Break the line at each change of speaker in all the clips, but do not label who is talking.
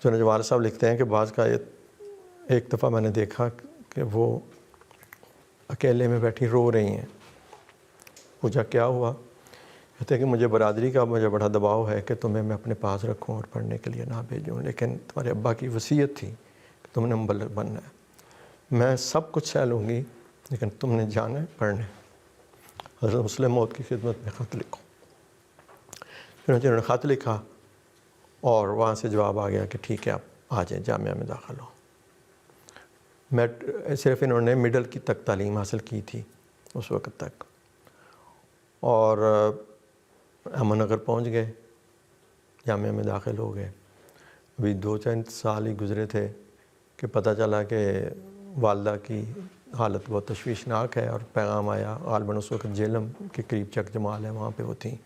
چنانچہ والد صاحب لکھتے ہیں کہ بعض کا ایک دفعہ میں نے دیکھا کہ وہ اکیلے میں بیٹھی رو رہی ہیں. پوچھا کیا ہوا؟ کہتے ہیں کہ مجھے برادری کا بڑا دباؤ ہے کہ تمہیں میں اپنے پاس رکھوں اور پڑھنے کے لیے نہ بھیجوں، لیکن تمہارے ابا کی وصیت تھی کہ تم نے مبلغ بننا ہے. میں سب کچھ سہ لوں گی لیکن تم نے جانا ہے پڑھنے. حضرت مسلم موت کی خدمت میں خط لکھو. چنانچہ انہوں نے خط لکھا اور وہاں سے جواب آ گیا کہ ٹھیک ہے آپ آ جائیں، جامعہ میں داخل ہو. میں صرف انہوں نے مڈل کی تک تعلیم حاصل کی تھی اس وقت تک، اور امن نگر پہنچ گئے، جامعہ میں داخل ہو گئے. ابھی 2-4 سال ہی گزرے تھے کہ پتہ چلا کہ والدہ کی حالت بہت تشویشناک ہے، اور پیغام آیا غالباً اس وقت جیلم کے قریب چک جمال ہے وہاں پہ وہ تھیں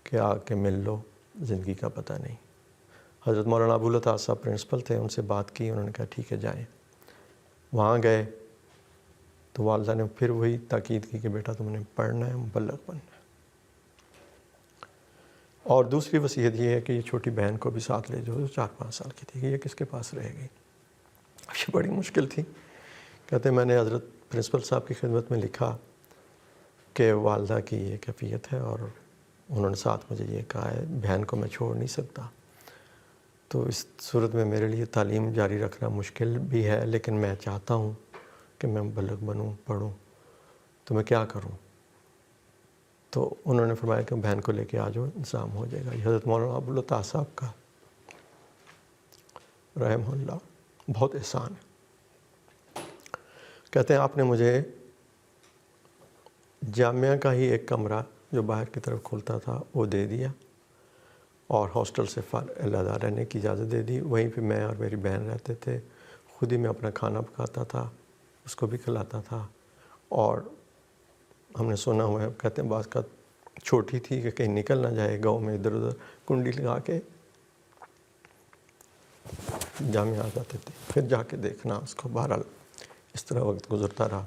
کہ آ کے مل لو، زندگی کا پتہ نہیں. حضرت مولانا ابو العطاء صاحب پرنسپل تھے، ان سے بات کی، انہوں نے کہا ٹھیک ہے جائیں. وہاں گئے تو والدہ نے پھر وہی تاکید کی کہ بیٹا تم نے پڑھنا ہے، مبلغ بننا ہے. اور دوسری وصیت یہ ہے کہ یہ چھوٹی بہن کو بھی ساتھ لے جو 4-5 سال کی تھی، کہ یہ کس کے پاس رہے گی. یہ بڑی مشکل تھی. کہتے ہیں میں نے حضرت پرنسپل صاحب کی خدمت میں لکھا کہ والدہ کی یہ کیفیت ہے، اور انہوں نے ساتھ مجھے یہ کہا ہے بہن کو میں چھوڑ نہیں سکتا. تو اس صورت میں میرے لیے تعلیم جاری رکھنا مشکل بھی ہے، لیکن میں چاہتا ہوں کہ میں مبلغ بنوں، پڑھوں، تو میں کیا کروں؟ تو انہوں نے فرمایا کہ بہن کو لے کے آ جاؤ، انتظام ہو جائے گا. یہ حضرت مولانا ابو العطاء صاحب کا رحمہ اللہ بہت احسان ہے. کہتے ہیں آپ نے مجھے جامعہ کا ہی ایک کمرہ جو باہر کی طرف کھلتا تھا وہ دے دیا، اور ہاسٹل سے علیحدہ رہنے کی اجازت دے دی. وہیں پہ میں اور میری بہن رہتے تھے. خود ہی میں اپنا کھانا پکاتا تھا، اس کو بھی کھلاتا تھا. اور ہم نے سنا ہوا ہے، کہتے ہیں بعض کا چھوٹی تھی کہ کہیں نکل نہ جائے گاؤں میں، ادھر ادھر کنڈی لگا کے جامعہ آ جاتے تھے، پھر جا کے دیکھنا اس کو. بہرحال اس طرح وقت گزرتا رہا.